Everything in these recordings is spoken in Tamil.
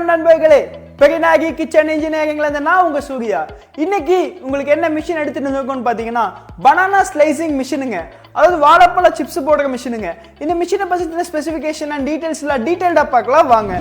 வணக்கம் நண்பர்களே, பெரியநாயகி கிச்சன் இன்ஜினியரிங்ல இருந்து நான் உங்க சூர்யா. இன்னைக்கு உங்களுக்கு என்ன மிஷின் எடுத்துட்டு இருக்கோம்னு பாத்தீங்கன்னா பனானா ஸ்லைசிங் மிஷினுங்க. அதாவது வாழைப்பழ சிப்ஸ் போடுற மிஷினுங்க. இந்த மிஷினை பத்தின ஸ்பெசிஃபிகேஷன் அண்ட் டீடைல்ஸ் எல்லாம் டீடைல்டா பார்க்கலாம் வாங்க.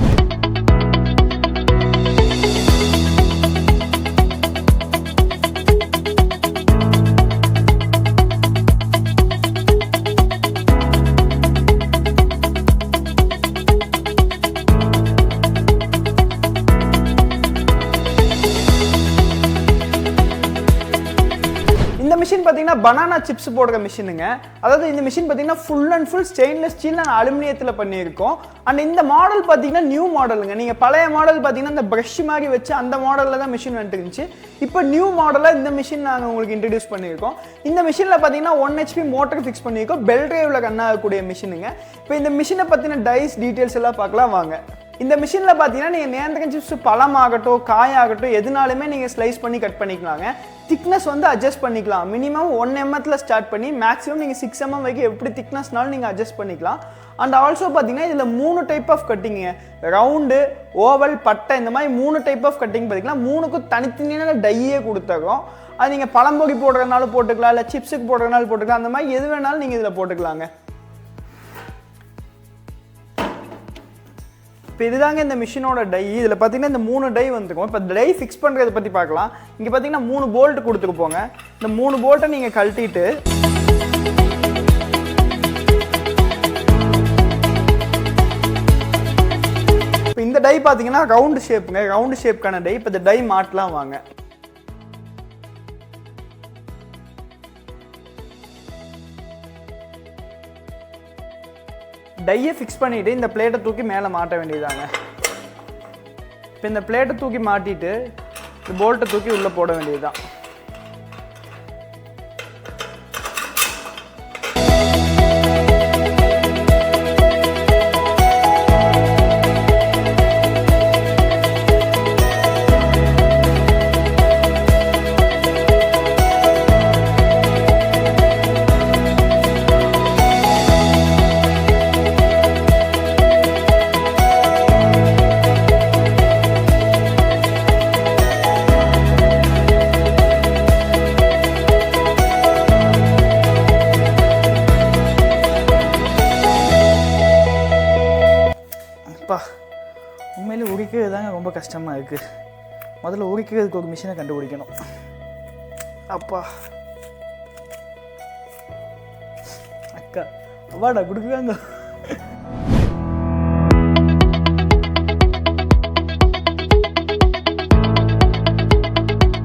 இந்த மிஷின் பாத்தீங்கன்னா பனானா சிப்ஸ் போடுற மிஷினுங்க. அதாவது இந்த மிஷின் பாத்தீங்கன்னா full and full stainless steel and அலுமினியத்துல பண்ணியிருக்கோம். அண்ட் இந்த மாடல் பாத்தீங்கன்னா நியூ மாடலுங்க. நீங்க பழைய மாடல் பாத்தீங்கன்னா இந்த பிரஷ் மாதிரி வச்சு அந்த மாடல்ல தான் மிஷின் வந்துட்டு இருந்துச்சு. இப்போ நியூ மாடலா இந்த மிஷின் நாங்கள் உங்களுக்கு இன்ட்ரடியூஸ் பண்ணியிருக்கோம். இந்த மிஷினில் பார்த்தீங்கன்னா 1 HP மோட்டர் ஃபிக்ஸ் பண்ணியிருக்கோம். பெல் டிரைவில் ரன் ஆகக்கூடிய மிஷினுங்க. இப்போ இந்த மிஷினை பற்றின டைஸ் டீட்டெயில்ஸ் எல்லாம் பார்க்கலாம் வாங்க. இந்த மிஷினில் பார்த்தீங்கன்னா நீங்கள் நேந்திரம் சிப்ஸ் பழம் ஆகட்டும் காயாகட்டும் எதுனாலுமே நீங்கள் ஸ்லைஸ் பண்ணி கட் பண்ணிக்கலாங்க. திக்னஸ் வந்து அட்ஜஸ்ட் பண்ணிக்கலாம். மினிமம் 1 mm ஸ்டார்ட் பண்ணி மேக்ஸிமம் நீங்கள் 6 mm வரைக்கும் எப்படி திக்னஸ்னாலும் நீங்கள் அட்ஜஸ்ட் பண்ணிக்கலாம். அண்ட் ஆல்சோ பார்த்தீங்கன்னா இதில் 3 டைப் ஆஃப் கட்டிங்க, ரவுண்டு, ஓவல், பட்டை, இந்த மாதிரி 3 டைப் ஆஃப் கட்டிங் பார்த்தீங்கன்னா 3க்கும் தனித்தனியான டையே கொடுத்துருக்கோம். அது நீங்கள் பழம்பொடி போடுறதுனாலும் போட்டுக்கலாம், இல்லை சிப்ஸுக்கு போடுறதுனாலும் போட்டுக்கலாம். அந்த மாதிரி எது வேணாலும் நீங்கள் இதில் போட்டுக்கலாங்க. இப்போ இதுதாங்க இந்த மிஷினோட டை. இதில் பார்த்தீங்கன்னா இந்த 3 டை வந்துருக்கும். இப்போ டை ஃபிக்ஸ் பண்ணுறதை பற்றி பார்க்கலாம். இங்கே பார்த்தீங்கன்னா 3 போல்ட் கொடுத்துருப்போங்க. இந்த 3 போல்ட்டை நீங்கள் கழட்டிட்டு இப்போ இந்த டை பார்த்தீங்கன்னா ரவுண்டு ஷேப்புங்க, ரவுண்டு ஷேப்புக்கான டை. இப்போ இந்த டை மாட்டலாம் வாங்க. டையை ஃபிக்ஸ் பண்ணிவிட்டு இந்த பிளேட்டை தூக்கி மேலே மாட்ட வேண்டியதாங்க. இப்போ இந்த பிளேட்டை தூக்கி மாட்டிட்டு இந்த போல்ட்டை தூக்கி உள்ளே போட வேண்டியதுதான். அப்பா, உண்மையிலே உரிக்கிறது தாங்க ரொம்ப கஷ்டமாக இருக்குது. முதல்ல உரிக்கிறதுக்கு ஒரு மிஷினை கண்டுபிடிக்கணும். அப்பா அக்கா அவாடா கொடுக்குறாங்க.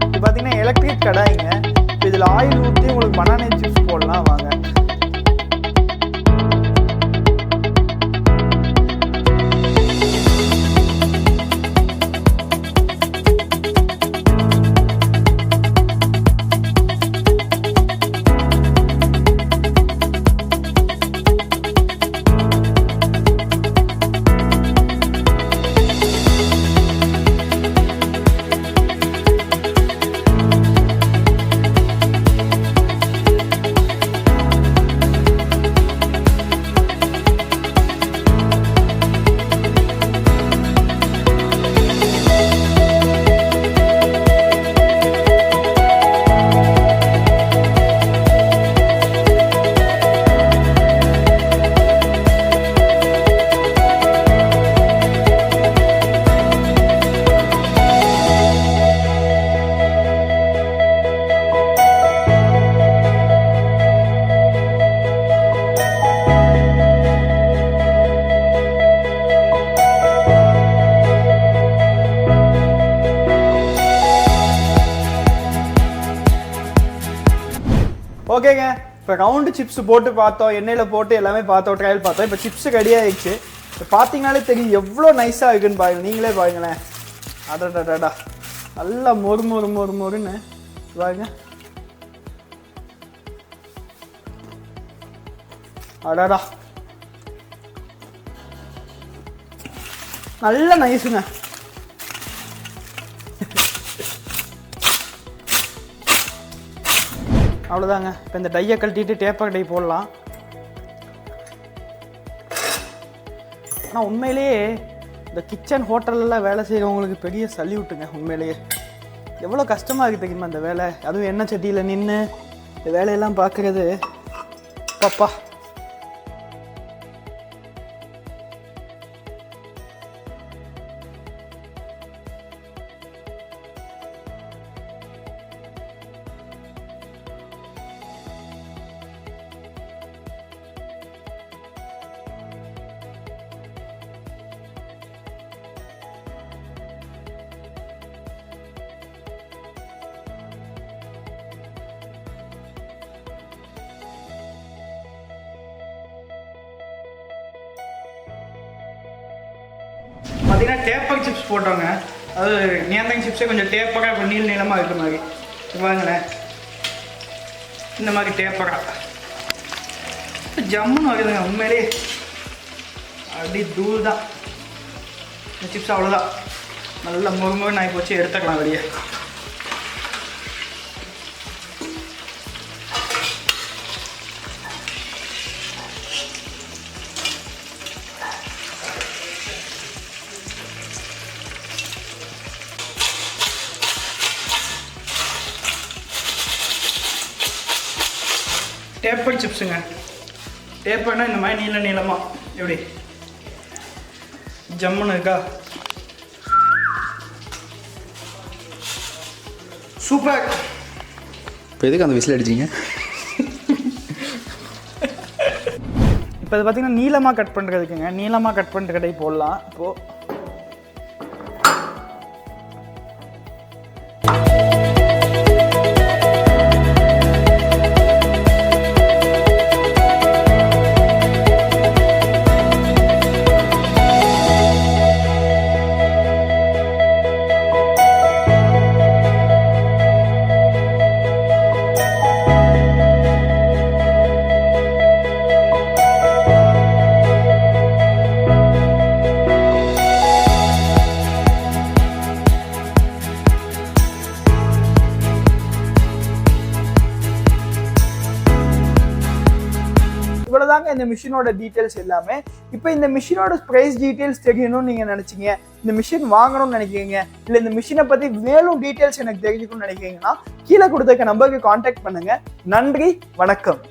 இது பார்த்தீங்கன்னா எலக்ட்ரிக் கடாய்ங்க. இதில் ஆயில் ஊற்றி உங்களுக்கு பனானா சிப்ஸ் போடலாம் வாங்க. ஓகேங்க, இப்போ ரவுண்டு சிப்ஸ் போட்டு பார்த்தோம், எண்ணெயில் போட்டு எல்லாமே பார்த்தோம், ட்ரையல் பார்த்தோம். இப்போ சிப்ஸ் ரெடி ஆகிடுச்சு. இப்போ பார்த்தீங்கனாலே தெரியும் எவ்வளோ நைஸாக இருக்குன்னு பாருங்க. நீங்களே பாருங்களேன். அடடா நல்லா மொறு மொறு மொறு மொறுன்னு பாருங்க. அடடா நல்ல நைஸுங்க. அவ்வளோதாங்க. இப்போ இந்த டையை கழட்டிட்டு டேப்பர் டை போடலாம். ஆனால் உண்மையிலேயே இந்த கிச்சன் ஹோட்டல்லாம் வேலை செய்கிறவங்களுக்கு பெரிய சல்யூட்டுங்க. உண்மையிலேயே எவ்வளோ கஷ்டமாக இருக்குது தெரியுமா அந்த வேலை. அதுவும் எண்ணெய் சட்டியில் நின்று இந்த வேலையெல்லாம் பார்க்குறது. பாப்பா பார்த்தீங்கன்னா டேப்பர் சிப்ஸ் போட்டோங்க. அதாவது நேந்திரன் சிப்ஸே கொஞ்சம் டேப்பராக இப்போ நீளமாக இருக்கிற மாதிரி வாங்கினேன். இந்த மாதிரி டேப்பராக ஜம்முன்னு வருதுங்க. உண்மையிலே அப்படி தூள் தான் இந்த சிப்ஸ். அவ்வளோதான், நல்லா முறுமுறு நாய் போச்சு. எடுத்துக்கலாம் வெளியே. டேப்பர் சிப்ஸுங்க. டேப்பர்னா இந்த மாதிரி நீளமாக எப்படி ஜம்முன்னு இருக்கா. சூப்பர். இப்போ எதுக்கு அந்த விசில் அடிச்சிங்க? இப்போ இது பார்த்தீங்கன்னா நீளமாக கட் பண்ணுறதுக்குங்க. நீளமாக கட் பண்ணுற கடை போடலாம். இப்போது இவ்வளவுதாங்க இந்த மிஷினோட டீடைல்ஸ் எல்லாமே. இப்போ இந்த மிஷினோட பிரைஸ் டீடைல்ஸ் தெரியணும்னு நீங்க நினைச்சீங்க, இந்த மிஷின் வாங்கணும்னு நினைக்கிறீங்க, இல்ல இந்த மிஷினை பத்தி மேலும் டீடைல்ஸ் எனக்கு தெரிஞ்சுக்கணும்னு நினைக்கிறீங்கன்னா கீழே கொடுத்த நம்பருக்கு கான்டாக்ட் பண்ணுங்க. நன்றி, வணக்கம்.